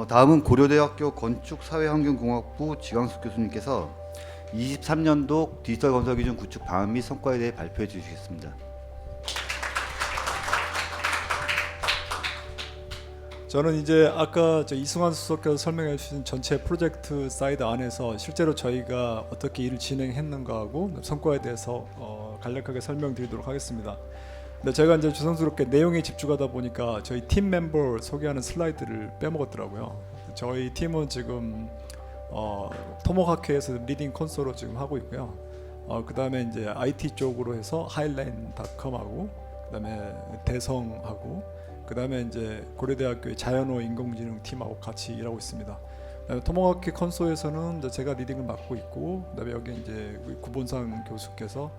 다음은 고려대학교 건축사회환경공학부 지광숙 교수님께서 23년도 디지털 건설 기준 구축 방안 및 성과에 대해 발표해 주시겠습니다. 저는 이제 아까 이승환 수석께서 설명해 주신 전체 프로젝트 사이드 안에서 실제로 저희가 어떻게 일을 진행했는가하고 성과에 대해서 간략하게 설명드리도록 하겠습니다. 근데 제가 이제 조선스럽게 내용에 집중하다 보니까 저희 팀 멤버 소개하는 슬라이드를 빼먹었더라고요. 저희 팀은 지금 토모하케에서 리딩 콘솔로 지금 하고 있고요. 그 다음에 이제 IT 쪽으로 해서 하이라인닷컴하고 그 다음에 대성하고 그 다음에 이제 고려대학교의 자연호 인공지능 팀하고 같이 일하고 있습니다. 토모하케 콘솔에서는 이제 제가 리딩을 맡고 있고, 그다음에 여기 이제 구본상 교수께서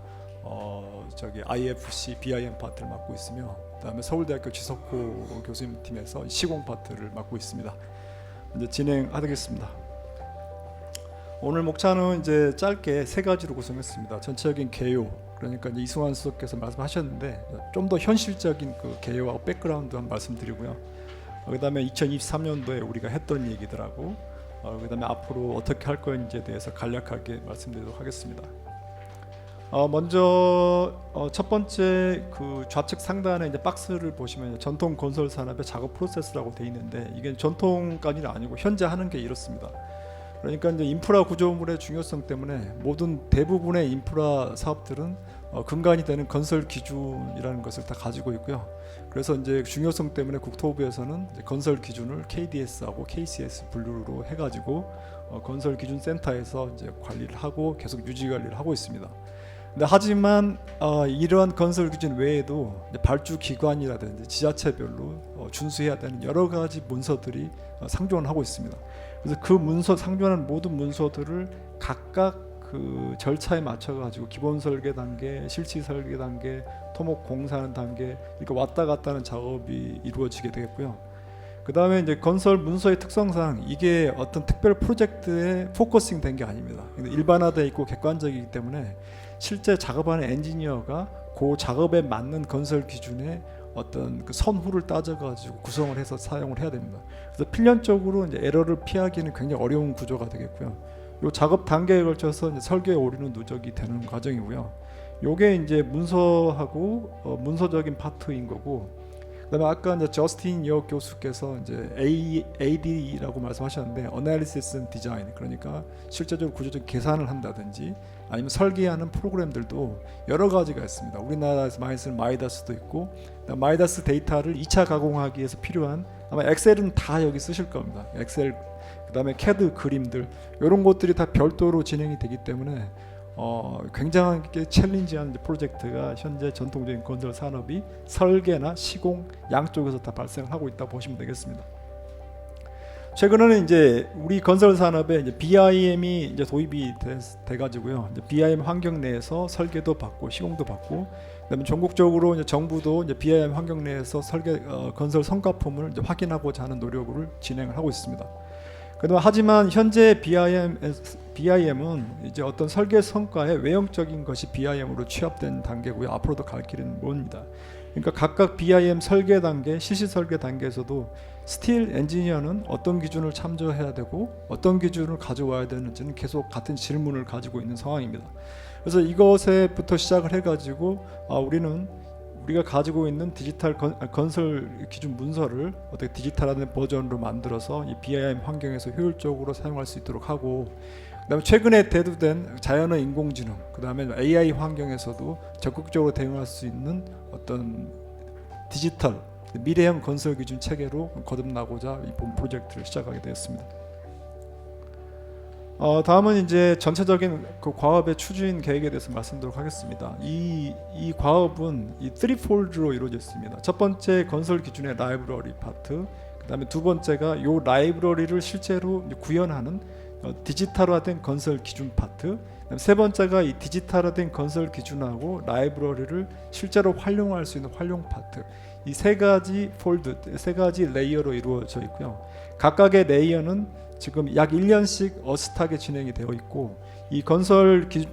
저기 IFC BIM 파트를 맡고 있으며, 그다음에 서울대학교 지석호 교수님 팀에서 시공 파트를 맡고 있습니다. 이제 진행하겠습니다. 오늘 목차는 이제 짧게 세 가지로 구성했습니다. 전체적인 개요, 그러니까 이제 이승환 수석께서 말씀하셨는데 좀 더 현실적인 그 개요하고 백그라운드 한 말씀드리고요. 그다음에 2023년도에 우리가 했던 얘기들하고 그다음에 앞으로 어떻게 할 건지에 대해서 간략하게 말씀드리도록 하겠습니다. 먼저 첫 번째 그 좌측 상단에 이제 박스를 보시면 전통 건설 산업의 작업 프로세스라고 돼 있는데, 이게 전통까지는 아니고 현재 하는 게 이렇습니다. 그러니까 이제 인프라 구조물의 중요성 때문에 모든 대부분의 인프라 사업들은 근간이 되는 건설 기준이라는 것을 다 가지고 있고요. 그래서 이제 중요성 때문에 국토부에서는 이제 건설 기준을 KDS하고 KCS 분류로 해가지고 건설 기준 센터에서 이제 관리를 하고 계속 유지 관리를 하고 있습니다. 근데 하지만 이러한 건설 기준 외에도 발주 기관이라든지 지자체별로 준수해야 되는 여러 가지 문서들이 상존을 하고 있습니다. 그래서 그 문서 상존하는 모든 문서들을 각각 그 절차에 맞춰 가지고 기본 설계 단계, 실시 설계 단계, 토목 공사하는 단계 이렇게 왔다 갔다 하는 작업이 이루어지게 되겠고요. 그 다음에 이제 건설 문서의 특성상 이게 어떤 특별 프로젝트에 포커싱 된 게 아닙니다. 일반화되어 있고 객관적이기 때문에 실제 작업하는 엔지니어가 그 작업에 맞는 건설 기준에 어떤 그 선후를 따져가지고 구성을 해서 사용을 해야 됩니다. 그래서 필연적으로 이제 에러를 피하기는 굉장히 어려운 구조가 되겠고요. 요 작업 단계에 걸쳐서 이제 설계 오류는 누적이 되는 과정이고요. 요게 이제 문서하고 문서적인 파트인 거고, 그다음에 아까 이제 저스틴 여 교수께서 이제 AD라고 말씀하셨는데 Analysis and Design, 그러니까 실제적으로 구조적 계산을 한다든지 아니면 설계하는 프로그램들도 여러 가지가 있습니다. 우리나라에서 많이 쓰는 마이다스도 있고, 마이다스 데이터를 2차 가공하기 위해서 필요한 아마 엑셀은 다 여기 쓰실 겁니다. 엑셀, 그다음에 CAD 그림들 이런 것들이 다 별도로 진행이 되기 때문에 굉장하게 챌린지한 프로젝트가 현재 전통적인 건설 산업이 설계나 시공 양쪽에서 다 발생하고 있다 보시면 되겠습니다. 최근에는 이제 우리 건설 산업에 이제 BIM이 이제 도입이 돼 가지고요. 이제 BIM 환경 내에서 설계도 받고 시공도 받고, 그다음에 전국적으로 이제 정부도 이제 BIM 환경 내에서 설계 건설 성과품을 이제 확인하고자 하는 노력을 진행을 하고 있습니다. 그다음 하지만 현재 BIM은 이제 어떤 설계 성과의 외형적인 것이 BIM으로 취합된 단계고요. 앞으로도 갈 길은 멉니다. 그러니까 각각 BIM 설계 단계, 실시 설계 단계에서도 스틸 엔지니어는 어떤 기준을 참조해야 되고 어떤 기준을 가져와야 되는지는 계속 같은 질문을 가지고 있는 상황입니다. 그래서 이것에부터 시작을 해가지고 우리가 가지고 있는 디지털 건설 기준 문서를 어떻게 디지털화된 버전으로 만들어서 이 BIM 환경에서 효율적으로 사용할 수 있도록 하고, 그다음에 최근에 대두된 자연어 인공지능, 그다음에 AI 환경에서도 적극적으로 대응할 수 있는 어떤 디지털 미래형 건설 기준 체계로 거듭나고자 이 본 프로젝트를 시작하게 되었습니다. 다음은 이제 전체적인 그 과업의 추진 계획에 대해서 말씀드리도록 하겠습니다. 이 과업은 이 3폴드로 이루어져 있습니다. 첫 번째 건설 기준의 라이브러리 파트, 그다음에 두 번째가 요 라이브러리를 실제로 구현하는 디지털화된 건설 기준 파트, 그다음에 세 번째가 이 디지털화된 건설 기준하고 라이브러리를 실제로 활용할 수 있는 활용 파트. 이 세 가지 폴드, 세 가지 레이어로 이루어져 있고요. 각각의 레이어는 지금 약 1년씩 어슷하게 진행이 되어 있고, 이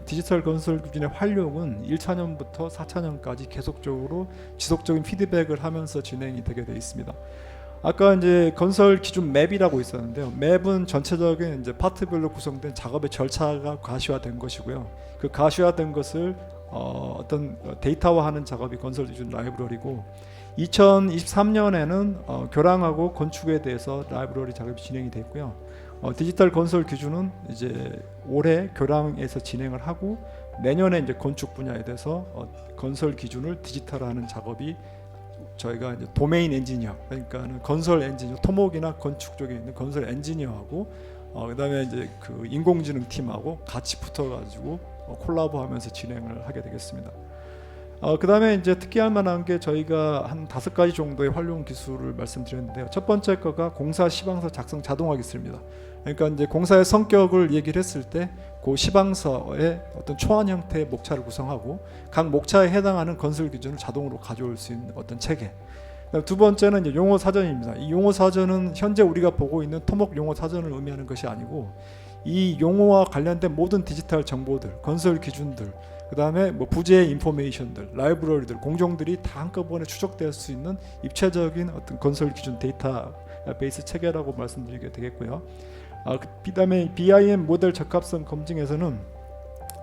디지털 건설 기준의 활용은 1차년부터 4차년까지 계속적으로 지속적인 피드백을 하면서 진행이 되게 되어 있습니다. 아까 이제 건설 기준 맵이라고 있었는데요. 맵은 전체적인 이제 파트별로 구성된 작업의 절차가 가시화된 것이고요. 그 가시화된 것을 어떤 데이터화하는 작업이 건설 기준 라이브러리고, 2023년에는 교량하고 건축에 대해서 라이브러리 작업이 진행이 됐고요. 디지털 건설 기준은 이제 올해 교량에서 진행을 하고, 내년에 이제 건축 분야에 대해서 건설 기준을 디지털화하는 작업이 저희가 이제 도메인 엔지니어, 그러니까는 건설 엔지니어, 토목이나 건축 쪽에 있는 건설 엔지니어하고 그다음에 이제 그 인공지능 팀하고 같이 붙어가지고 콜라보하면서 진행을 하게 되겠습니다. 그다음에 이제 특기할 만한 게 저희가 한 5가지 정도의 활용 기술을 말씀드렸는데요. 첫 번째 거가 공사 시방서 작성 자동화 기술입니다. 그러니까 이제 공사의 성격을 얘기를 했을 때 그 시방서의 어떤 초안 형태의 목차를 구성하고 각 목차에 해당하는 건설 기준을 자동으로 가져올 수 있는 어떤 체계. 두 번째는 이제 용어 사전입니다. 이 용어 사전은 현재 우리가 보고 있는 토목 용어 사전을 의미하는 것이 아니고, 이 용어와 관련된 모든 디지털 정보들, 건설 기준들, 그 다음에 뭐 부재 인포메이션들, 라이브러리들, 공정들이 다 한꺼번에 추적될 수 있는 입체적인 어떤 건설 기준 데이터베이스 체계라고 말씀드리게 되겠고요. 그 다음에 BIM 모델 적합성 검증에서는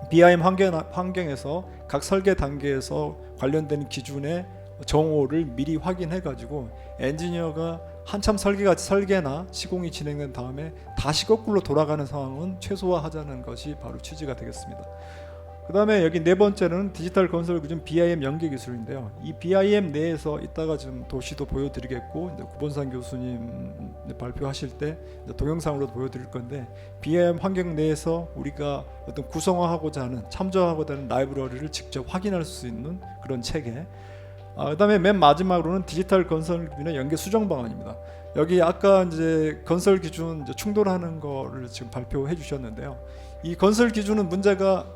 BIM 환경에서 각 설계 단계에서 관련된 기준의 정오를 미리 확인해가지고 엔지니어가 한참 설계나 시공이 진행된 다음에 다시 거꾸로 돌아가는 상황은 최소화하자는 것이 바로 취지가 되겠습니다. 그 다음에 여기 네 번째는 디지털 건설 기준 BIM 연계 기술인데요. 이 BIM 내에서 이따가 좀 도시도 보여드리겠고, 이제 구본산 교수님 발표하실 때 동영상으로도 보여드릴 건데, BIM 환경 내에서 우리가 어떤 구성화하고자 하는, 참조하고자 하는 라이브러리를 직접 확인할 수 있는 그런 체계. 그 다음에 맨 마지막으로는 디지털 건설 기준의 연계 수정 방안입니다. 여기 아까 이제 건설 기준 이제 충돌하는 거를 지금 발표해 주셨는데요. 이 건설 기준은 문제가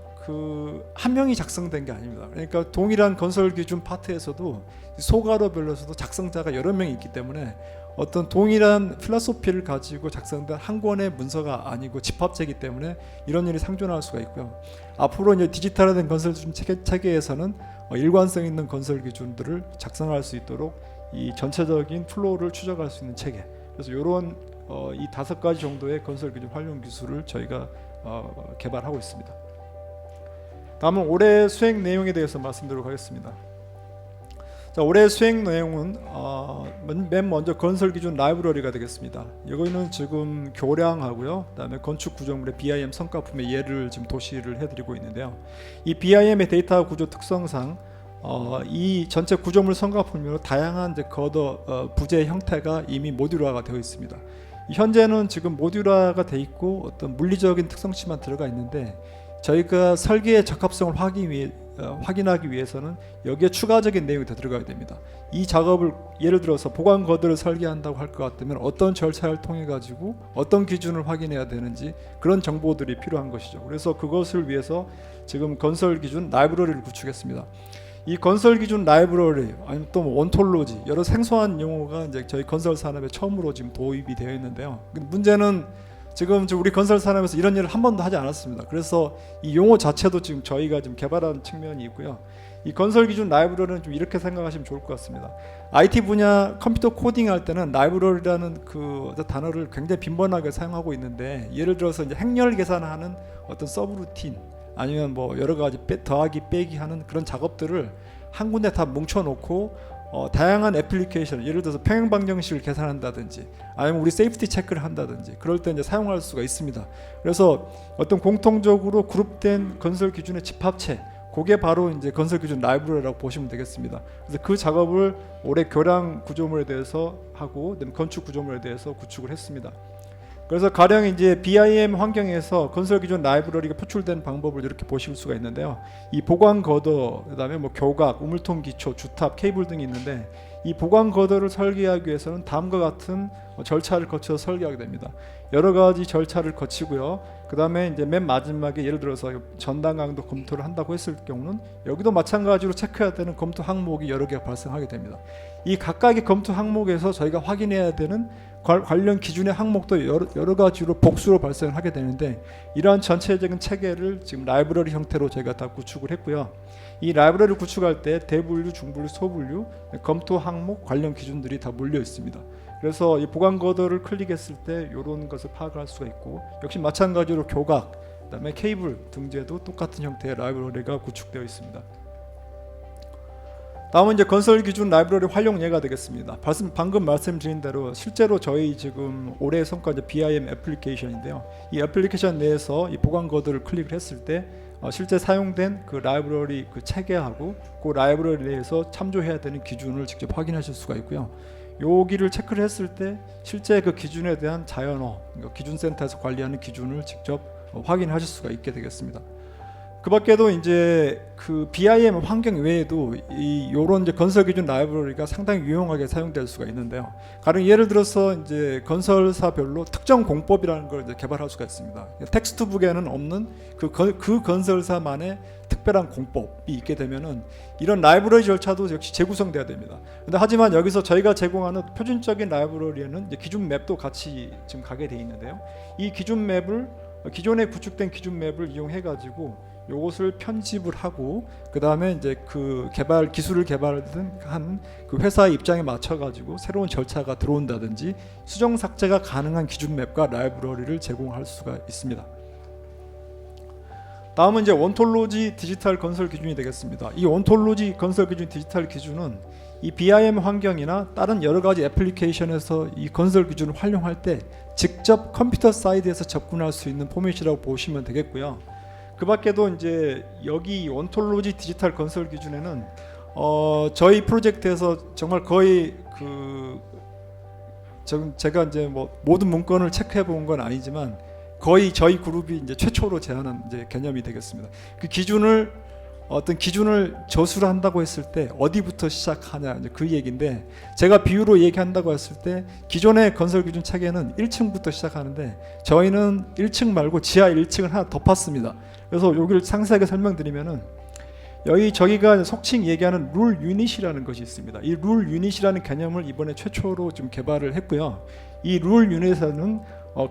한 명이 작성된 게 아닙니다. 그러니까 동일한 건설 기준 파트에서도 소괄호별로서도 작성자가 여러 명이 있기 때문에 어떤 동일한 필라소피를 가지고 작성된 한 권의 문서가 아니고 집합체이기 때문에 이런 일이 상존할 수가 있고요. 앞으로 이제 디지털화된 건설 기준 체계에서는 일관성 있는 건설 기준들을 작성할 수 있도록 이 전체적인 플로우를 추적할 수 있는 체계. 그래서 이런 이 5가지 정도의 건설 기준 활용 기술을 저희가 개발하고 있습니다. 다음은 올해 수행 내용에 대해서 말씀드리도록 하겠습니다. 자, 올해 수행 내용은 맨 먼저 건설 기준 라이브러리가 되겠습니다. 이거는 지금 교량하고요, 그다음에 건축 구조물의 BIM 성과품의 예를 지금 도시를 해드리고 있는데요. 이 BIM의 데이터 구조 특성상 이 전체 구조물 성과품으로 다양한 이제 부재 형태가 이미 모듈화가 되어 있습니다. 현재는 지금 모듈화가 되어 있고 어떤 물리적인 특성치만 들어가 있는데, 저희가 설계의 적합성을 확인하기 위해서는 여기에 추가적인 내용이 더 들어가야 됩니다. 이 작업을 예를 들어서 보관 거드를 설계한다고 할 것 같으면 어떤 절차를 통해 가지고 어떤 기준을 확인해야 되는지 그런 정보들이 필요한 것이죠. 그래서 그것을 위해서 지금 건설 기준 라이브러리를 구축했습니다. 이 건설 기준 라이브러리, 아니면 또 원톨로지, 여러 생소한 용어가 이제 저희 건설 산업에 처음으로 지금 도입이 되어 있는데요. 문제는 지금 우리 건설 산업에서 이런 일을 한 번도 하지 않았습니다. 그래서 이 용어 자체도 지금 저희가 지금 개발한 측면이 있고요. 이 건설 기준 라이브러리는 좀 이렇게 생각하시면 좋을 것 같습니다. IT 분야 컴퓨터 코딩할 때는 라이브러리라는 그 단어를 굉장히 빈번하게 사용하고 있는데, 예를 들어서 이제 행렬 계산하는 어떤 서브루틴, 아니면 뭐 여러 가지 더하기 빼기 하는 그런 작업들을 한 군데 다 뭉쳐놓고 다양한 애플리케이션, 예를 들어서 평행 방정식을 계산한다든지, 아니면 우리 세이프티 체크를 한다든지, 그럴 때 이제 사용할 수가 있습니다. 그래서 어떤 공통적으로 그룹된 건설 기준의 집합체, 그게 바로 이제 건설 기준 라이브러리라고 보시면 되겠습니다. 그래서 그 작업을 올해 교량 구조물에 대해서 하고, 건축 구조물에 대해서 구축을 했습니다. 그래서 가령 이제 BIM 환경에서 건설 기준 라이브러리가 표출된 방법을 이렇게 보실 수가 있는데요. 이 보관 거더, 그다음에 뭐 교각, 우물통 기초, 주탑, 케이블 등이 있는데, 이 보관 거더를 설계하기 위해서는 다음과 같은 절차를 거쳐서 설계하게 됩니다. 여러 가지 절차를 거치고요. 그다음에 이제 맨 마지막에 예를 들어서 전단 강도 검토를 한다고 했을 경우는 여기도 마찬가지로 체크해야 되는 검토 항목이 여러 개가 발생하게 됩니다. 이 각각의 검토 항목에서 저희가 확인해야 되는 관련 기준의 항목도 여러 가지로 복수로 발생하게 되는데, 이러한 전체적인 체계를 지금 라이브러리 형태로 저희가 다 구축을 했고요. 이 라이브러리를 구축할 때 대분류, 중분류, 소분류, 검토 항목, 관련 기준들이 다 몰려 있습니다. 그래서 이 보관 거드를 클릭했을 때 이런 것을 파악할 수가 있고, 역시 마찬가지로 교각, 그다음에 케이블 등재도 똑같은 형태의 라이브러리가 구축되어 있습니다. 다음은 이제 건설 기준 라이브러리 활용 예가 되겠습니다. 방금 말씀드린 대로 실제로 저희 지금 올해 성과 이제 BIM 애플리케이션인데요. 이 애플리케이션 내에서 이 보관 거드를 클릭을 했을 때 실제 사용된 그 라이브러리 그 체계하고 그 라이브러리 내에서 참조해야 되는 기준을 직접 확인하실 수가 있고요. 여기를 체크를 했을 때 실제 그 기준에 대한 자연어, 그러니까 기준센터에서 관리하는 기준을 직접 확인하실 수가 있게 되겠습니다. 그 밖에도 이제 그 BIM 환경 외에도 이 요런 이제 건설 기준 라이브러리가 상당히 유용하게 사용될 수가 있는데요. 가령 예를 들어서 이제 건설사별로 특정 공법이라는 걸 이제 개발할 수가 있습니다. 텍스트북에는 없는 그 건설사만의 특별한 공법이 있게 되면은 이런 라이브러리 절차도 역시 재구성돼야 됩니다. 근데 하지만 여기서 저희가 제공하는 표준적인 라이브러리에는 이제 기준 맵도 같이 지금 가게 돼 있는데요. 이 기준 맵을 기존에 구축된 기준 맵을 이용해 가지고 요것을 편집을 하고 그 다음에 이제 그 기술을 개발한 그 회사의 입장에 맞춰 가지고 새로운 절차가 들어온다든지 수정 삭제가 가능한 기준 맵과 라이브러리를 제공할 수가 있습니다. 다음은 이제 온톨로지 디지털 건설 기준이 되겠습니다. 이 온톨로지 건설 기준 디지털 기준은 이 BIM 환경이나 다른 여러 가지 애플리케이션에서 이 건설 기준을 활용할 때 직접 컴퓨터 사이드에서 접근할 수 있는 포맷이라고 보시면 되겠고요. 그 밖에도 이제 여기 온톨로지 디지털 건설 기준에는 저희 프로젝트에서 정말 거의 제가 이제 뭐 모든 문건을 체크해 본 건 아니지만 거의 저희 그룹이 이제 최초로 제안한 이제 개념이 되겠습니다. 그 기준을 어떤 기준을 저수를 한다고 했을 때 어디부터 시작하냐 이제 그 얘기인데, 제가 비유로 얘기한다고 했을 때 기존의 건설 기준 체계는 1층부터 시작하는데 저희는 1층 말고 지하 1층을 하나 더 팠습니다. 그래서 여기를 상세하게 설명드리면은 저기가 속칭 얘기하는 룰 유닛이라는 것이 있습니다. 이 룰 유닛이라는 개념을 이번에 최초로 좀 개발을 했고요. 이 룰 유닛에는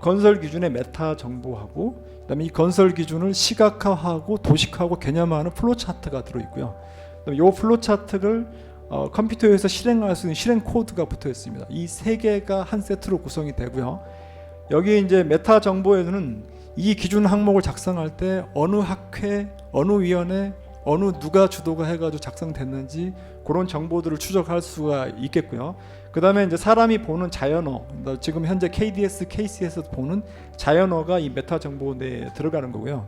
건설 기준의 메타 정보하고 그다음에 이 건설 기준을 시각화하고 도식화하고 개념화하는 플로 차트가 들어 있고요. 이 플로 차트를 컴퓨터에서 실행할 수 있는 실행 코드가 붙어 있습니다. 이 세 개가 한 세트로 구성이 되고요. 여기 이제 메타 정보에는 이 기준 항목을 작성할 때 어느 학회, 어느 위원회, 어느 누가 주도가 해가지고 작성됐는지 그런 정보들을 추적할 수가 있겠고요. 그 다음에 이제 사람이 보는 자연어, 지금 현재 KDS, KC에서 보는 자연어가 이 메타 정보 내에 들어가는 거고요.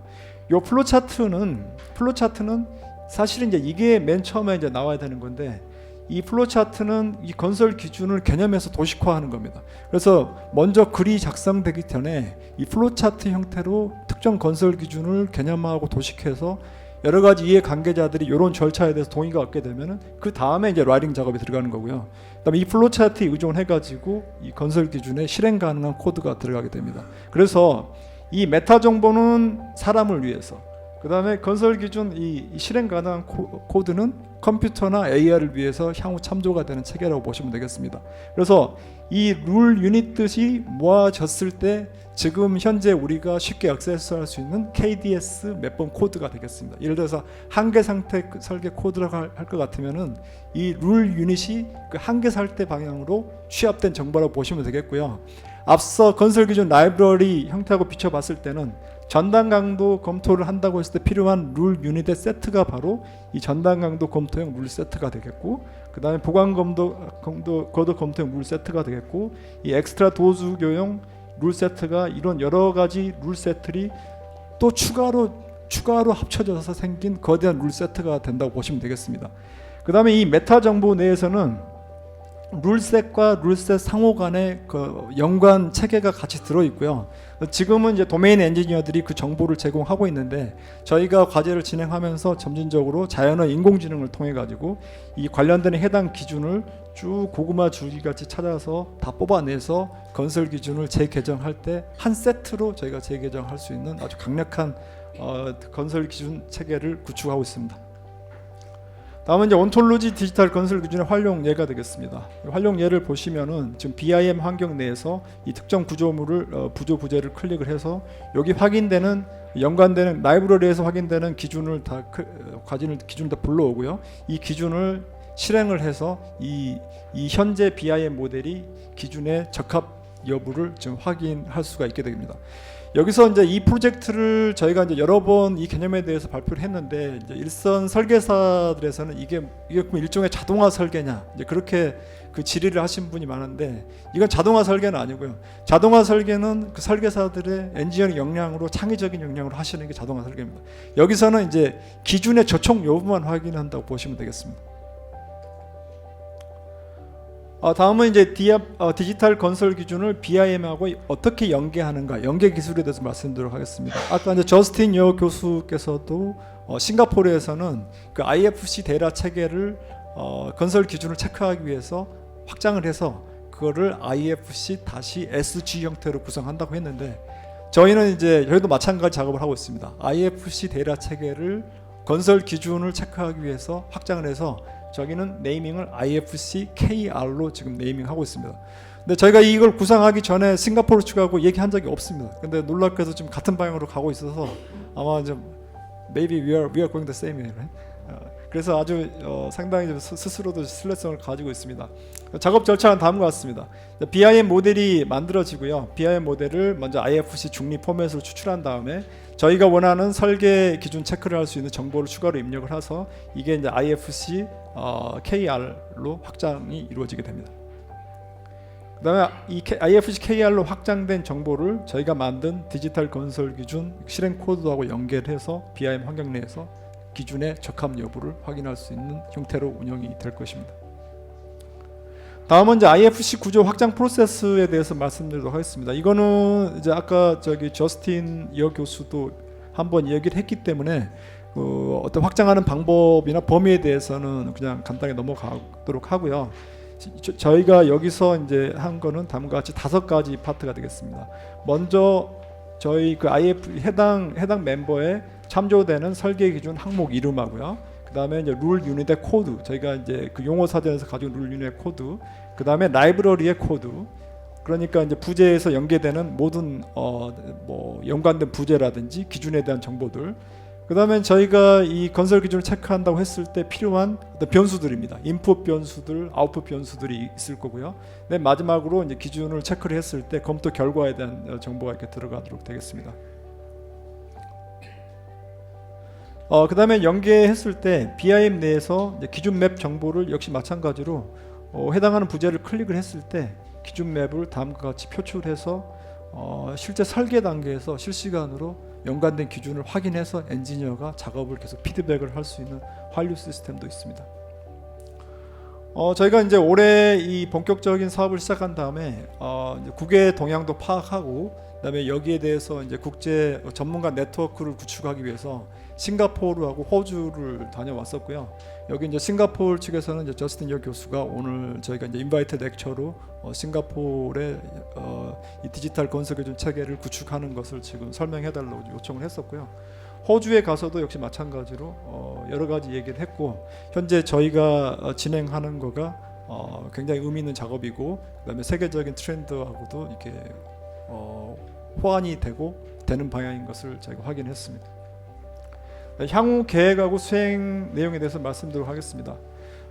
이 플로 차트는 사실은 이제 이게 맨 처음에 이제 나와야 되는 건데, 이 플로 차트는 이 건설 기준을 개념해서 도식화하는 겁니다. 그래서 먼저 글이 작성되기 전에 이 플로 차트 형태로 특정 건설 기준을 개념화하고 도식해서 여러 가지 이해 관계자들이 이런 절차에 대해서 동의가 얻게 되면은 그 다음에 이제 라이팅 작업이 들어가는 거고요. 그다음에 이 플로 차트에 의존해 가지고 이 건설 기준에 실행 가능한 코드가 들어가게 됩니다. 그래서 이 메타 정보는 사람을 위해서, 그다음에 건설 기준 이 실행 가능한 코드는 컴퓨터나 AI를 위해서 향후 참조가 되는 체계라고 보시면 되겠습니다. 그래서 이 룰 유닛 뜻이 모아졌을 때 지금 현재 우리가 쉽게 액세스할 수 있는 KDS 몇 번 코드가 되겠습니다. 예를 들어서 한계 상태 설계 코드라고 할 것 같으면은 이 룰 유닛이 그 한계 상태 방향으로 취합된 정보라고 보시면 되겠고요. 앞서 건설 기준 라이브러리 형태하고 비춰봤을 때는 전단 강도 검토를 한다고 했을 때 필요한 룰 유닛의 세트가 바로 이 전단 강도 검토형 룰 세트가 되겠고, 그 다음에 보관 거드 검토형 룰 세트가 되겠고, 이 엑스트라 도수 교용 룰 세트가 이런 여러 가지 룰 세트들이 또 추가로 합쳐져서 생긴 거대한 룰 세트가 된다고 보시면 되겠습니다. 그 다음에 이 메타 정보 내에서는 룰셋과 룰셋 상호 간의 그 연관 체계가 같이 들어 있고요. 지금은 이제 도메인 엔지니어들이 그 정보를 제공하고 있는데, 저희가 과제를 진행하면서 점진적으로 자연어 인공지능을 통해 가지고 이 관련된 해당 기준을 쭉 고구마 줄기 같이 찾아서 다 뽑아내서 건설 기준을 재개정할 때 한 세트로 저희가 재개정할 수 있는 아주 강력한 건설 기준 체계를 구축하고 있습니다. 다음은 이제 온톨로지 디지털 건설 기준의 활용 예가 되겠습니다. 활용 예를 보시면은 지금 BIM 환경 내에서 이 특정 구조물을 부재를 클릭을 해서 여기 확인되는 연관되는 라이브러리에서 확인되는 기준을 다 기준을 다 불러오고요. 이 기준을 실행을 해서 이 현재 BIM 모델이 기준에 적합 여부를 지금 확인할 수가 있게 됩니다. 여기서 이제 이 프로젝트를 저희가 이제 여러 번 이 개념에 대해서 발표를 했는데, 이제 일선 설계사들에서는 이게 그럼 일종의 자동화 설계냐, 이제 그렇게 그 질의를 하신 분이 많은데, 이건 자동화 설계는 아니고요. 자동화 설계는 그 설계사들의 엔지니어링 역량으로, 창의적인 역량으로 하시는 게 자동화 설계입니다. 여기서는 이제 기준의 저촉 여부만 확인한다고 보시면 되겠습니다. 다음은 이제 디지털 건설 기준을 BIM하고 어떻게 연계하는가, 연계 기술에 대해서 말씀드리도록 하겠습니다. 아까 이제 저스틴 여 교수께서도 싱가포르에서는 그 IFC 데이터 체계를 건설 기준을 체크하기 위해서 확장을 해서 그거를 IFC-SG 형태로 구성한다고 했는데, 저희도 마찬가지 작업을 하고 있습니다. IFC 데이터 체계를 건설 기준을 체크하기 위해서 확장을 해서 저기는 네이밍을 IFC-KR로 지금 네이밍하고 있습니다. 근데 저희가 이걸 구상하기 전에 싱가포르 측하고 얘기한 적이 없습니다. 근데 놀랍게도 지금 같은 방향으로 가고 있어서 아마 좀 maybe we are going the same way. Right? 그래서 아주 상당히 좀 스스로도 신뢰성을 가지고 있습니다. 작업 절차는 다음과 같습니다. BIM 모델이 만들어지고요. BIM 모델을 먼저 IFC 중립 포맷으로 추출한 다음에 저희가 원하는 설계 기준 체크를 할 수 있는 정보를 추가로 입력을 해서 이게 이제 IFC KR로 확장이 이루어지게 됩니다. 그다음에 이 IFC KR로 확장된 정보를 저희가 만든 디지털 건설 기준 실행 코드하고 연결해서 BIM 환경 내에서 기준의 적합 여부를 확인할 수 있는 형태로 운영이 될 것입니다. 다음은 이제 IFC 구조 확장 프로세스에 대해서 말씀드리도록 하겠습니다. 이거는 이제 아까 저스틴 여 교수도 한번 얘기를 했기 때문에 어떤 확장하는 방법이나 범위에 대해서는 그냥 간단히 넘어가도록 하고요. 저희가 여기서 이제 한 거는 다음과 같이 5가지 파트가 되겠습니다. 먼저 저희 그 IF 해당 멤버의 참조되는 설계 기준 항목 이름하고요. 그다음에 이제 룰 유닛의 코드, 저희가 이제 그 용어 사전에서 가지고 룰 유닛의 코드, 그다음에 라이브러리의 코드, 그러니까 이제 부재에서 연계되는 모든 뭐 연관된 부재라든지 기준에 대한 정보들, 그다음에 저희가 이 건설 기준을 체크한다고 했을 때 필요한 어떤 변수들입니다. 인풋 변수들, 아웃풋 변수들이 있을 거고요. 네, 마지막으로 이제 기준을 체크를 했을 때 검토 결과에 대한 정보가 이렇게 들어가도록 되겠습니다. 그다음에 연계했을 때 BIM 내에서 이제 기준 맵 정보를 역시 마찬가지로 해당하는 부재를 클릭을 했을 때 기준 맵을 다음과 같이 표출해서 실제 설계 단계에서 실시간으로 연관된 기준을 확인해서 엔지니어가 작업을 계속 피드백을 할 수 있는 환류 시스템도 있습니다. 저희가 이제 올해 이 본격적인 사업을 시작한 다음에 이제 국외 동향도 파악하고, 그다음에 여기에 대해서 이제 국제 전문가 네트워크를 구축하기 위해서 싱가포르하고 호주를 다녀왔었고요. 여기 이제 싱가포르 측에서는 이제 저스틴 여 교수가 오늘 저희가 이제 인바이트 렉처로 싱가포르의 이 디지털 건설 기준 체계를 구축하는 것을 지금 설명해달라고 요청을 했었고요. 호주에 가서도 역시 마찬가지로 여러 가지 얘기를 했고, 현재 저희가 진행하는 거가 굉장히 의미 있는 작업이고, 그다음에 세계적인 트렌드하고도 이렇게 호환이 되는 방향인 것을 저희가 확인했습니다. 향후 계획하고 수행 내용에 대해서 말씀드리도록 하겠습니다.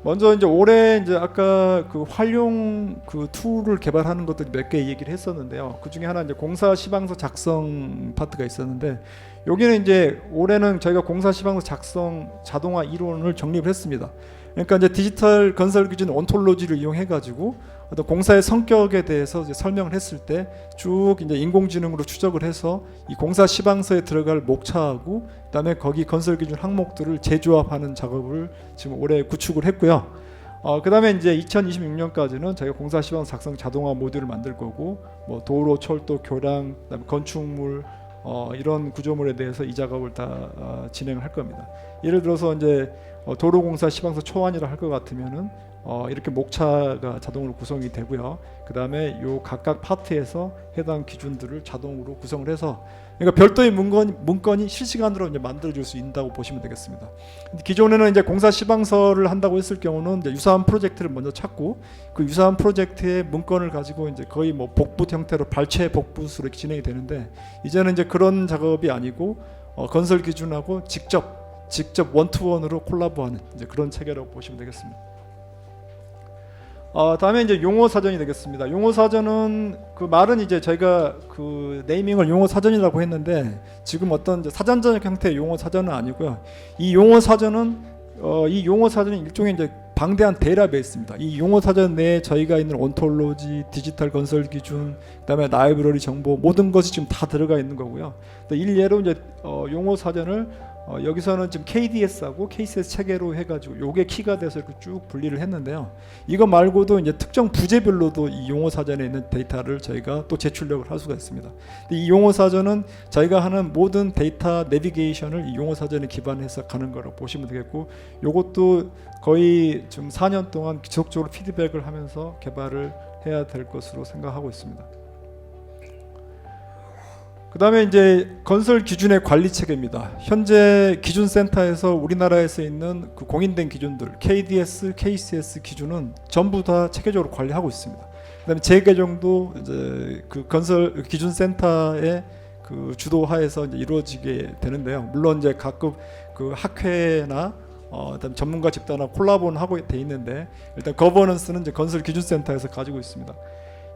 먼저 이제 올해 이제 아까 그 활용 그 툴을 개발하는 것들 몇 개 얘기를 했었는데요. 그 중에 하나 이제 공사 시방서 작성 파트가 있었는데, 여기는 이제 올해는 저희가 공사 시방서 작성 자동화 이론을 정립을 했습니다. 그러니까 이제 디지털 건설 기준 온톨로지를 이용해 가지고 어떤 공사의 성격에 대해서 이제 설명을 했을 때 쭉 이제 인공지능으로 추적을 해서 이 공사 시방서에 들어갈 목차하고 그다음에 거기 건설 기준 항목들을 재조합하는 작업을 지금 올해 구축을 했고요. 그다음에 이제 2026년까지는 저희가 공사 시방서 작성 자동화 모듈을 만들 거고, 뭐 도로, 철도, 교량, 그다음에 건축물 이런 구조물에 대해서 이 작업을 다 진행을 할 겁니다. 예를 들어서 이제 도로공사 시방서 초안이라 할 것 같으면은 이렇게 목차가 자동으로 구성이 되고요. 그 다음에 요 각각 파트에서 해당 기준들을 자동으로 구성을 해서, 그러니까 별도의 문건이 실시간으로 이제 만들어질 수 있다고 보시면 되겠습니다. 기존에는 이제 공사 시방서를 한다고 했을 경우는 이제 유사한 프로젝트를 먼저 찾고, 그 유사한 프로젝트의 문건을 가지고 이제 거의 뭐 복붙 형태로 발췌 복붙으로 진행이 되는데, 이제는 이제 그런 작업이 아니고 건설 기준하고 직접 원투원으로 콜라보하는 이제 그런 체계라고 보시면 되겠습니다. 다음에 이제 용어 사전이 되겠습니다. 용어 사전은 그 말은 이제 저희가 그 네이밍을 용어 사전이라고 했는데 지금 어떤 이제 사전적 형태의 용어 사전은 아니고요. 이 용어 사전은 일종의 이제 방대한 데이터베이스입니다. 이 용어 사전 내에 저희가 있는 온톨로지, 디지털 건설 기준, 그다음에 라이브러리 정보 모든 것이 지금 다 들어가 있는 거고요. 일례로 이제 용어 사전을 여기서는 지금 KDS하고 KCS 체계로 해가지고 요게 키가 돼서 이렇게 쭉 분리를 했는데요. 이거 말고도 이제 특정 부제별로도 이 용어 사전에 있는 데이터를 저희가 또 제출력을 할 수가 있습니다. 이 용어 사전은 저희가 하는 모든 데이터 내비게이션을 이 용어 사전에 기반해서 가는 거라고 보시면 되겠고, 요것도 거의 지금 4년 동안 지속적으로 피드백을 하면서 개발을 해야 될 것으로 생각하고 있습니다. 그 다음에 이제 건설 기준의 관리 체계입니다. 현재 기준 센터에서 우리나라에서 있는 그 공인된 기준들 KDS, KCS 기준은 전부 다 체계적으로 관리하고 있습니다. 그다음에 재개정도 이제 그 건설 기준 센터의 그 주도하에서 이제 이루어지게 되는데요. 물론 이제 각급 그 학회나 그다음에 전문가 집단하고 콜라보는 하고 돼 있는데 일단 거버넌스는 이제 건설 기준 센터에서 가지고 있습니다.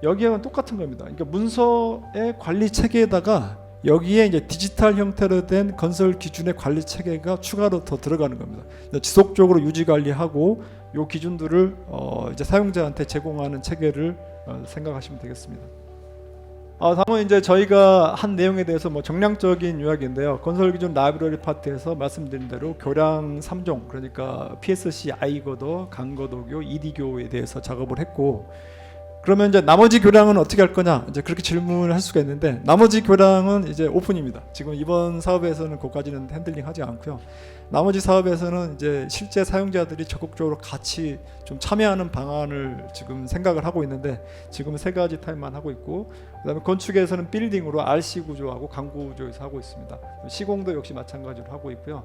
여기랑 똑같은 겁니다. 그러니까 문서의 관리 체계에다가 여기에 이제 디지털 형태로 된 건설 기준의 관리 체계가 추가로 더 들어가는 겁니다. 지속적으로 유지 관리하고 요 기준들을 이제 사용자한테 제공하는 체계를 생각하시면 되겠습니다. 다음은 이제 저희가 한 내용에 대해서 뭐 정량적인 요약인데요. 건설 기준 라이브러리 파트에서 말씀드린 대로 교량 3종, 그러니까 PSC, I거도, 강거도교, ED교에 대해서 작업을 했고, 그러면 이제 나머지 교량은 어떻게 할 거냐, 이제 그렇게 질문을 할 수가 있는데, 나머지 교량은 이제 오픈입니다. 지금 이번 사업에서는 그것까지는 핸들링하지 않고요. 나머지 사업에서는 이제 실제 사용자들이 적극적으로 같이 좀 참여하는 방안을 지금 생각을 하고 있는데, 지금 3가지 타입만 하고 있고, 그다음에 건축에서는 빌딩으로 RC 구조하고 강구 구조에서 하고 있습니다. 시공도 역시 마찬가지로 하고 있고요.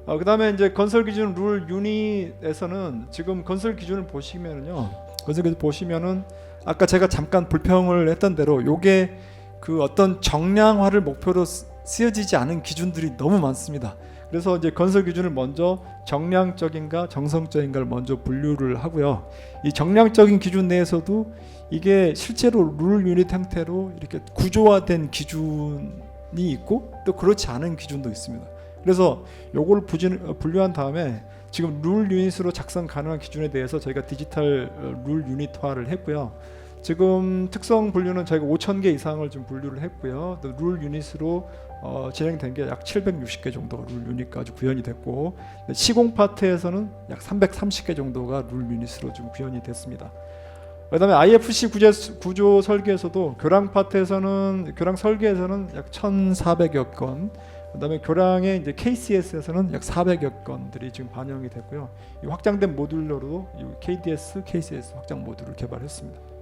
그다음에 이제 건설 기준 룰 유닛에서는 지금 건설 기준을 보시면은요, 건설 기준 보시면은 아까 제가 잠깐 불평을 했던 대로 요게 그 어떤 정량화를 목표로 쓰여지지 않은 기준들이 너무 많습니다. 그래서 이제 건설 기준을 먼저 정량적인가 정성적인가를 먼저 분류를 하고요. 이 정량적인 기준 내에서도 이게 실제로 룰 유닛 형태로 이렇게 구조화된 기준이 있고 또 그렇지 않은 기준도 있습니다. 그래서 요걸 분류한 다음에 지금 룰 유닛으로 작성 가능한 기준에 대해서 저희가 디지털 룰 유닛화를 했고요. 지금 특성 분류는 저희가 5,000개 이상을 좀 분류를 했고요. 또 룰 유닛으로 진행된 게 약 760개 정도가 룰 유닛까지 구현이 됐고, 시공 파트에서는 약 330개 정도가 룰 유닛으로 좀 구현이 됐습니다. 그다음에 IFC 구조 설계에서도 교량 파트에서는 교량 설계에서는 약 1,400여 건, 그다음에 교량의 이제 KCS에서는 약 400여 건들이 지금 반영이 됐고요. 이 확장된 모듈러로 이 KDS, KCS 확장 모듈을 개발했습니다.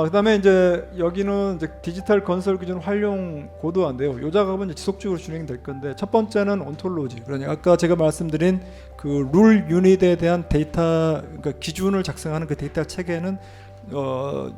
그다음에 이제 여기는 이제 디지털 건설 기준 활용 고도화인데요. 이 작업은 이제 지속적으로 진행될 건데, 첫 번째는 온톨로지, 그러니까 아까 제가 말씀드린 그 룰 유닛에 대한 데이터, 그러니까 기준을 작성하는 그 데이터 체계는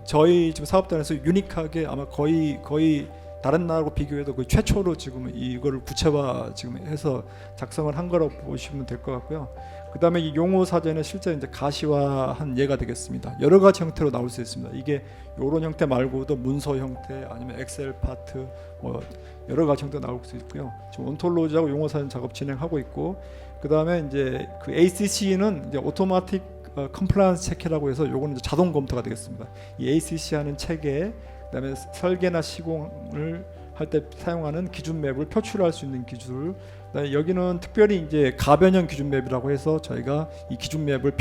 저희 지금 사업단에서 유니크하게 아마 거의 다른 나라하고 비교해도 거의 최초로 지금 이거를 구체화 지금 해서 작성을 한 거라고 보시면 될 것 같고요. 그 다음에 이 용어 사전에 실제 이제 가시화한 예가 되겠습니다. 여러 가지 형태로 나올 수 있습니다. 이게 이런 형태 말고도 문서 형태 아니면 엑셀 파트 뭐 여러 가지 형태로 나올 수 있고요. 지금 온톨로지하고 용어 사전 작업 진행하고 있고, 그 다음에 이제 그 ACC는 이제 오토마틱 컴플라이언스 체크라고 해서 요거는 이제 자동 검토가 되겠습니다. 이 ACC 하는 체계, 그다음에 설계나 시공을 할 때 사용하는 기준 맵을 표출할 수 있는 기술. 여기는 특별히 이제 가변형 기준 맵이라고 해서 저희가 이 기준 맵을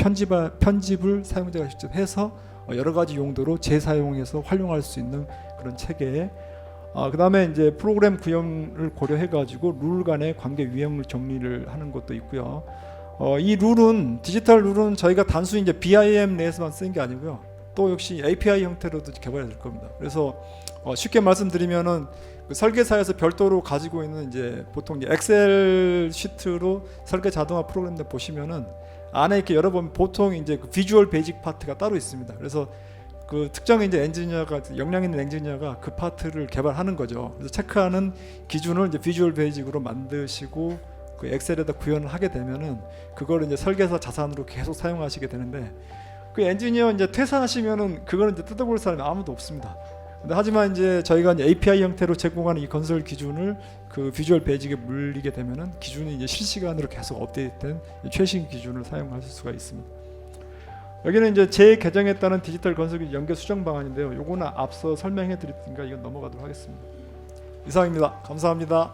편집을 사용자가 직접 해서 여러 가지 용도로 재사용해서 활용할 수 있는 그런 체계. 그다음에 이제 프로그램 구현을 고려해 가지고 룰 간의 관계 유형을 정리를 하는 것도 있고요. 이 룰은 디지털 룰은 저희가 단순히 이제 BIM 내에서만 쓰는 게 아니고요. 또 역시 API 형태로도 개발이 될 겁니다. 그래서 쉽게 말씀드리면은 그 설계사에서 별도로 가지고 있는 이제 보통 이제 엑셀 시트로 설계 자동화 프로그램들 보시면은 안에 이렇게 열어보면 보통 이제 그 비주얼 베이직 파트가 따로 있습니다. 그래서 그 특정 이제 엔지니어가 역량 있는 엔지니어가 그 파트를 개발하는 거죠. 그래서 체크하는 기준을 이제 비주얼 베이직으로 만드시고 그 엑셀에다 구현을 하게 되면은 그거를 이제 설계사 자산으로 계속 사용하시게 되는데 그 엔지니어 이제 퇴사하시면은 그거는 이제 뜯어볼 사람이 아무도 없습니다. 근데 하지만 이제 저희가 이제 API 형태로 제공하는 이 건설 기준을 그 비주얼 베이직에 물리게 되면은 기준이 이제 실시간으로 계속 업데이트된 최신 기준을 사용하실 수가 있습니다. 여기는 이제 재개정에 따른 디지털 건설기 연계 수정 방안인데요. 요거는 앞서 설명해 드렸으니까 이건 넘어가도록 하겠습니다. 이상입니다. 감사합니다.